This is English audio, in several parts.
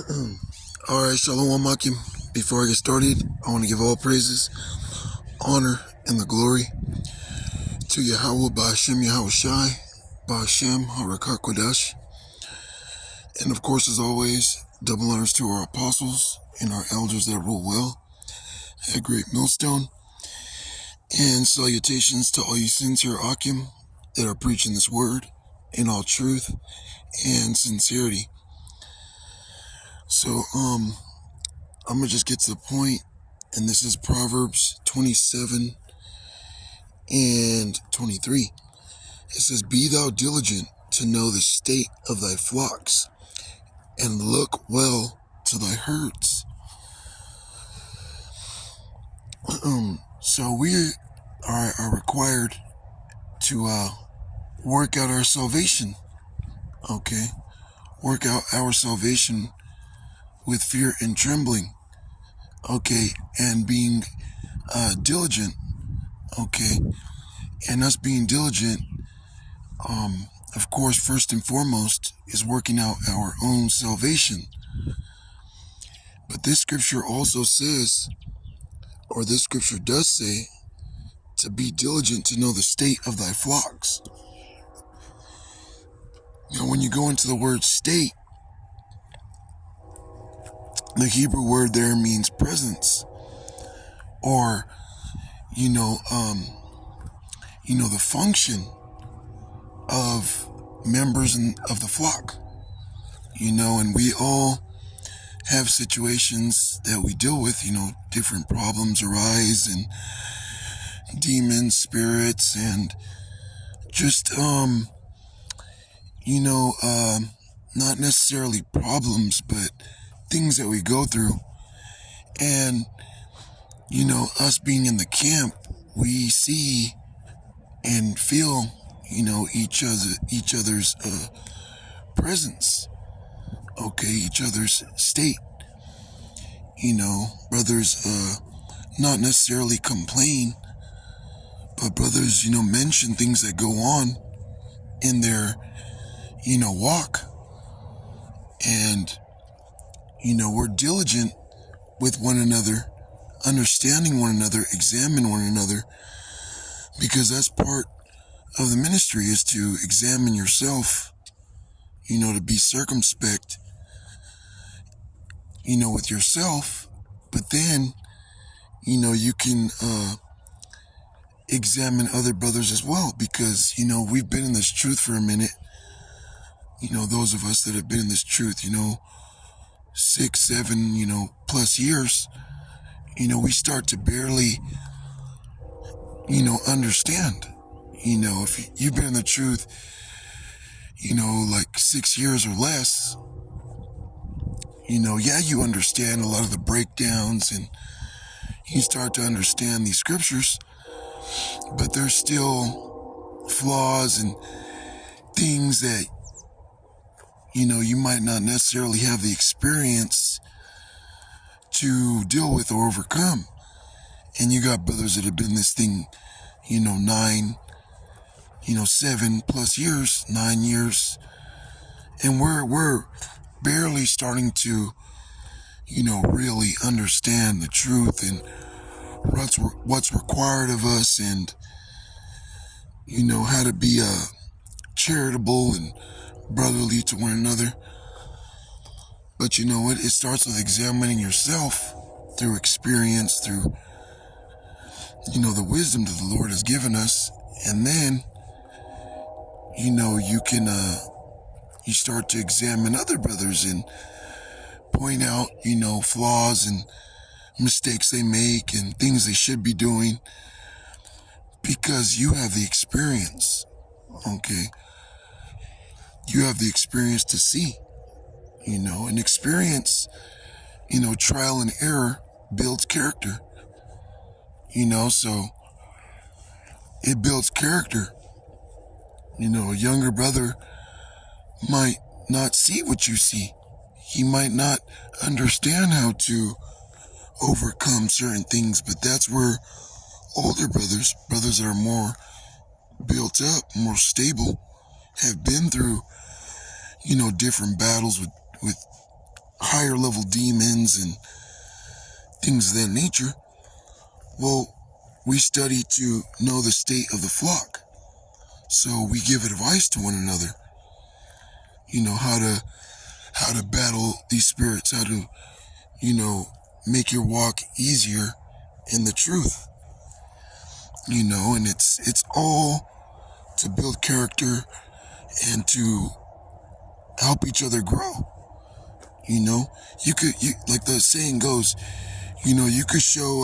Alright, Shalom Makim. Before I get started, I want to give all praises, honor, and the glory to Yahweh, Ba'ashem Yahweh Shai, Ba'ashem Harakah Kodesh, and of course, as always, double honors to our apostles and our elders that rule well at Great Millstone, and salutations to all you sincere Akim that are preaching this word in all truth and sincerity. So, I'm going to just get to the point, and this is Proverbs 27 and 23. It says, "Be thou diligent to know the state of thy flocks, and look well to thy herds." So we are required to work out our salvation, okay? Work out our salvation with fear and trembling, okay? And being diligent, okay? And us being diligent, of course, first and foremost, is working out our own salvation. But this scripture also says, or this scripture does say, to be diligent to know the state of thy flocks. Now, when you go into the word state, the Hebrew word there means presence, or, the function of members of the flock, and we all have situations that we deal with, different problems arise, and demons, spirits, and just, not necessarily problems, but things that we go through. And, us being in the camp, we see and feel, each other's presence, okay, each other's state. Brothers not necessarily complain, but brothers, mention things that go on in their, walk. And, we're diligent with one another, understanding one another, examine one another, because that's part of the ministry, is to examine yourself, to be circumspect, with yourself. But then, you can examine other brothers as well, because, we've been in this truth for a minute. Those of us that have been in this truth, 6, 7, plus years, we start to barely, understand. If you've been in the truth, like 6 years or less, you understand a lot of the breakdowns, and you start to understand these scriptures, but there's still flaws and things that, you might not necessarily have the experience to deal with or overcome. And you got brothers that have been this thing, 9, 7 plus years, 9 years, and we're barely starting to, really understand the truth and what's required of us, and, how to be charitable and brotherly to one another. But you know what? It starts with examining yourself through experience, through, the wisdom that the Lord has given us. And then, you can, you start to examine other brothers and point out, flaws and mistakes they make and things they should be doing, because you have the experience, okay? You have the experience to see, and experience, trial and error builds character, so it builds character. A younger brother might not see what you see. He might not understand how to overcome certain things, but that's where older brothers that are more built up, more stable, have been through, different battles with higher level demons and things of that nature. Well, we study to know the state of the flock. So we give advice to one another. How to battle these spirits, how to, make your walk easier in the truth. And it's all to build character and to help each other grow. Like the saying goes, you could show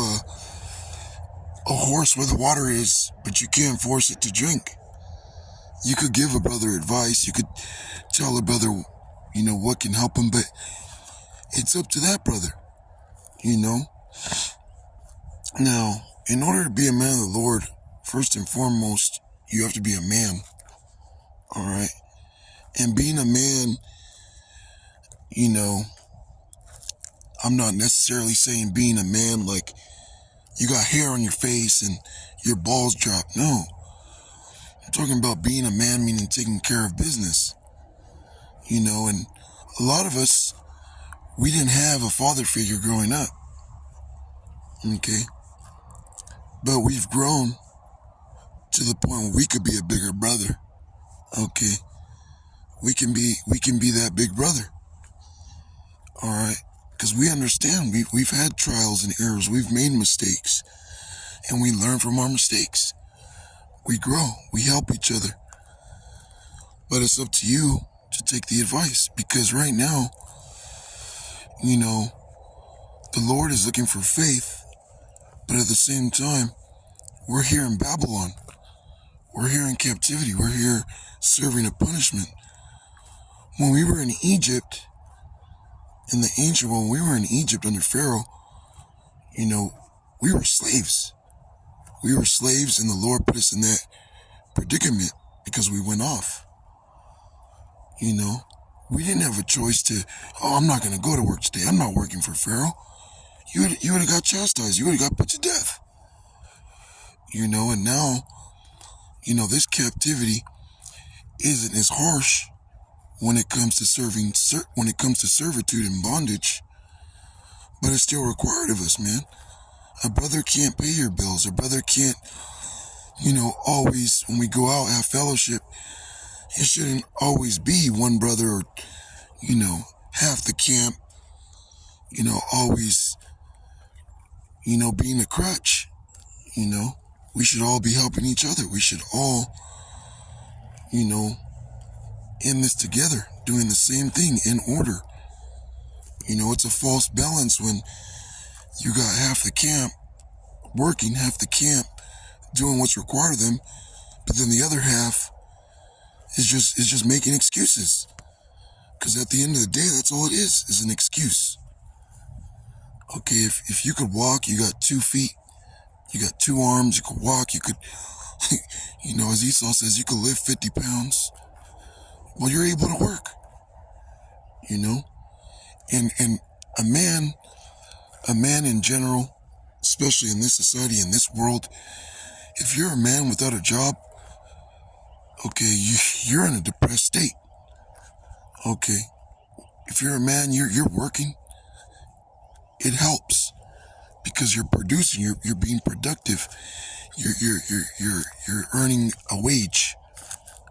a horse where the water is, but you can't force it to drink. You could give a brother advice. You could tell a brother, what can help him, but it's up to that brother, Now, in order to be a man of the Lord, first and foremost, you have to be a man. All right. And being a man, I'm not necessarily saying being a man like you got hair on your face and your balls drop. No. I'm talking about being a man, meaning taking care of business. And a lot of us, we didn't have a father figure growing up. Okay. But we've grown to the point where we could be a bigger brother. Okay. We can be that big brother. All right. Because we understand we've had trials and errors. We've made mistakes. And we learn from our mistakes. We grow. We help each other. But it's up to you to take the advice. Because right now, the Lord is looking for faith. But at the same time, we're here in Babylon. We're here in captivity. We're here serving a punishment. When we were in Egypt, when we were in Egypt under Pharaoh, we were slaves. We were slaves, and the Lord put us in that predicament because we went off. We didn't have a choice to, I'm not going to go to work today. I'm not working for Pharaoh. You would have got chastised. You would have got put to death. And now, this captivity isn't as harsh when it comes to servitude and bondage, but it's still required of us, man. A brother can't pay your bills. A brother can't, always, when we go out, have fellowship. It shouldn't always be one brother or, half the camp, always, being a crutch. We should all be helping each other. We should all, in this together, doing the same thing in order. It's a false balance when you got half the camp working, half the camp doing what's required of them, but then the other half is just making excuses. Because at the end of the day, that's all it is an excuse. Okay, if you could walk, you got 2 feet, you got 2 arms, you could walk, you could, as Esau says, you could lift 50 pounds. Well, you're able to work, and a man in general, especially in this society, in this world, if you're a man without a job, okay, you're in a depressed state. Okay, if you're a man, you're working, it helps because you're producing, you're being productive, you're earning a wage,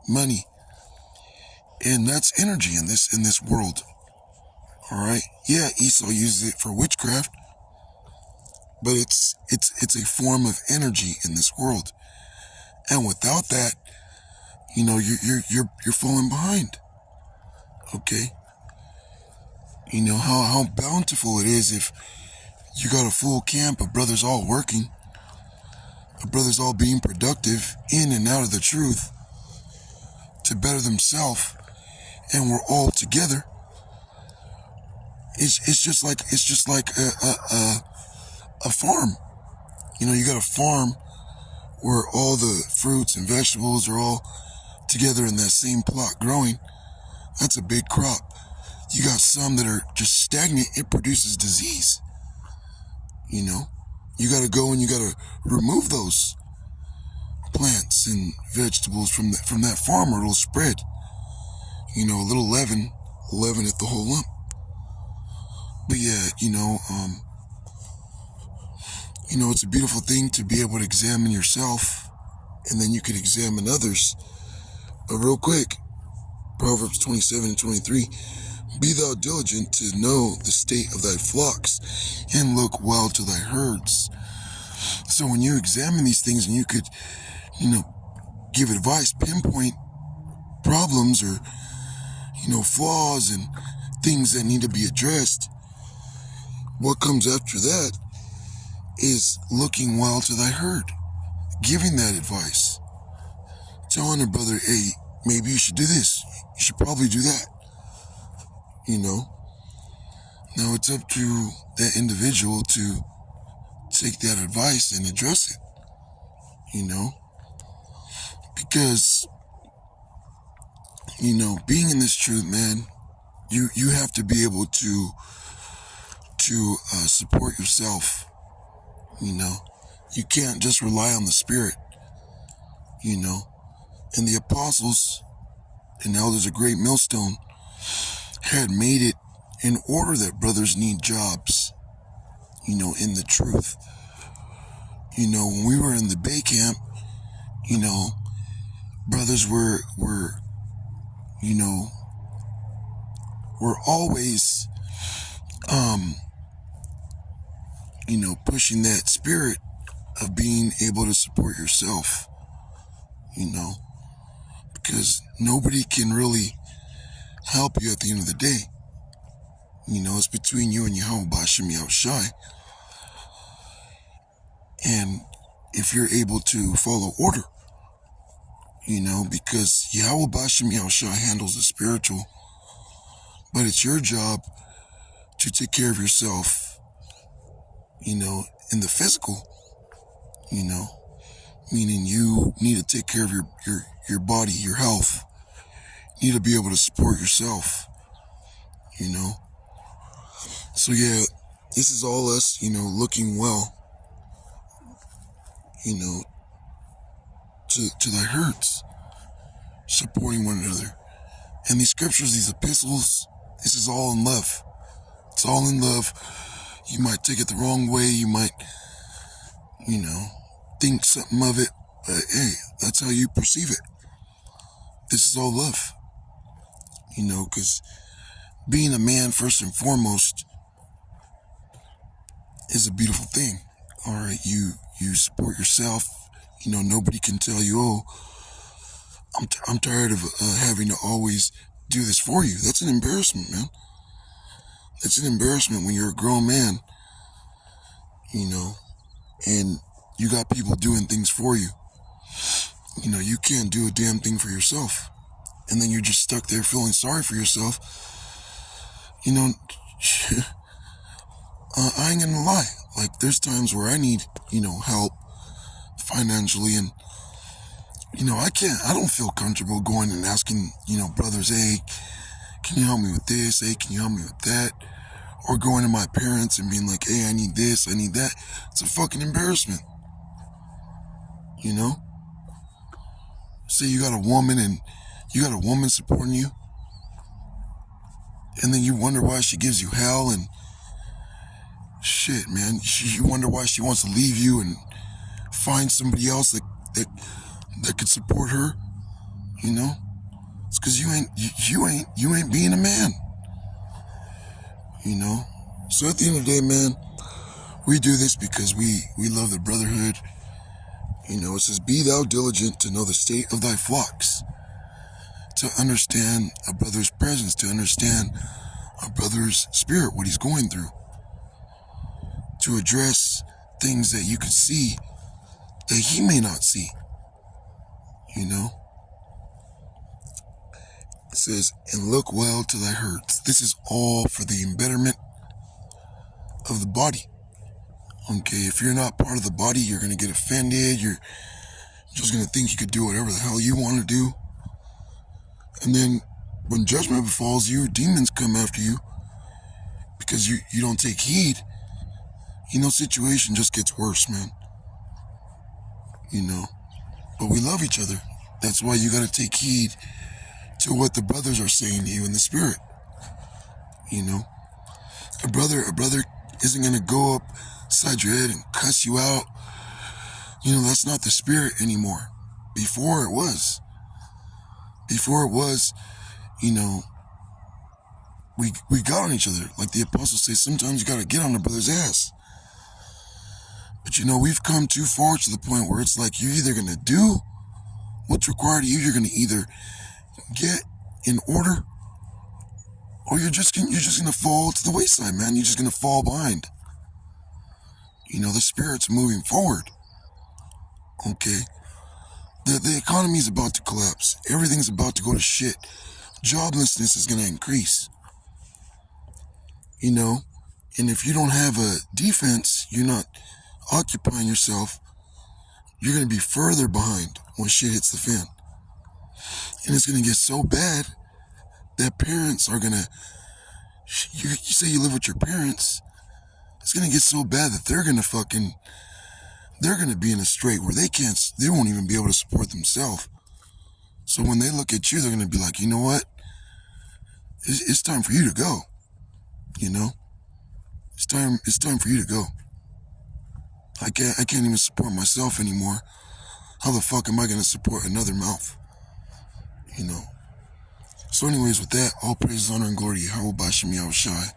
money, and that's energy in this world. All right, yeah, Esau uses it for witchcraft, but it's a form of energy in this world, and without that, you're falling behind. Okay, how bountiful it is if you got a full camp of brothers all working, of brothers all being productive in and out of the truth to better themselves, and we're all together. It's just like a farm. You got a farm where all the fruits and vegetables are all together in that same plot growing. That's a big crop. You got some that are just stagnant. It produces disease. You got to go and you got to remove those plants and vegetables from that farm, or it'll spread. A little leaven at the whole lump. But yeah, it's a beautiful thing to be able to examine yourself, and then you could examine others. But real quick, Proverbs 27:23, be thou diligent to know the state of thy flocks, and look well to thy herds. So when you examine these things and you could, give advice, pinpoint problems or, flaws and things that need to be addressed, what comes after that is looking well to thy herd, giving that advice, telling a brother, hey, maybe you should do this, you should probably do that. Now it's up to that individual to take that advice and address it, because, being in this truth, man, you have to be able to support yourself. You can't just rely on the Spirit. And the apostles and elders of Great Millstone had made it in order that brothers need jobs, in the truth. When we were in the Bay Camp, brothers were always, pushing that spirit of being able to support yourself, because nobody can really help you at the end of the day. It's between you and Yahweh Bashem Yahushai. And if you're able to follow order, because Yahweh Bashem Yahushai handles the spiritual, but it's your job to take care of yourself, in the physical, meaning you need to take care of your body, your health. You need to be able to support yourself, So yeah, this is all us, looking well, to thy herds, supporting one another. And these scriptures, these epistles, this is all in love. It's all in love. You might take it the wrong way. You might, think something of it. But hey, that's how you perceive it. This is all love. Because being a man, first and foremost, is a beautiful thing. All right, you support yourself. Nobody can tell you, oh, I'm tired of having to always do this for you. That's an embarrassment, man. It's an embarrassment when you're a grown man, and you got people doing things for you. You can't do a damn thing for yourself. And then you're just stuck there feeling sorry for yourself. I ain't gonna lie. Like, there's times where I need, help financially, and, I don't feel comfortable going and asking, brothers, hey, can you help me with this? Hey, can you help me with that? Or going to my parents and being like, hey, I need this, I need that. It's a fucking embarrassment. Say you got a woman and you got a woman supporting you, and then you wonder why she gives you hell and shit, man. You wonder why she wants to leave you and find somebody else that could support her. It's because you ain't being a man. So at the end of the day, man, we do this because we love the brotherhood. It says, be thou diligent to know the state of thy flocks, to understand a brother's presence, to understand a brother's spirit, what he's going through, to address things that you could see that he may not see. It says, and look well to thy herds. This is all for the betterment of the body. Okay, if you're not part of the body, you're going to get offended. You're just going to think you could do whatever the hell you want to do. And then when judgment befalls you, demons come after you because you don't take heed. Situation just gets worse, man. But we love each other. That's why you got to take heed to what the brothers are saying to you in the spirit. A brother isn't gonna go upside your head and cuss you out. You know, that's not the spirit anymore. Before it was. You know, we got on each other. Like the apostles say, sometimes you gotta get on a brother's ass. But you know, we've come too far to the point where it's like you're either gonna do what's required of you, you're gonna either get in order, or you're just gonna fall to the wayside, man. You're just gonna fall behind. You know, the spirit's moving forward. Okay. The economy is about to collapse. Everything's about to go to shit. Joblessness is gonna increase. You know, and if you don't have a defense, you're not occupying yourself, you're gonna be further behind when shit hits the fan. And it's gonna get so bad that parents are gonna, you say you live with your parents, it's gonna get so bad that they're gonna be in a strait where they won't even be able to support themselves. So when they look at you, they're gonna be like, you know what? It's time for you to go. You know? It's time for you to go. I can't even support myself anymore. How the fuck am I gonna support another mouth? You know? So anyways, with that, all praise, honor, and glory to Yahweh B'Shem Yahushai,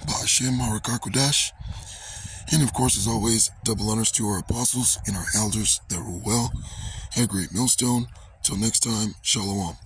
B'Shem Harakakodash. And of course, as always, double honors to our apostles and our elders that rule well. Have a great millstone. Till next time, Shalom.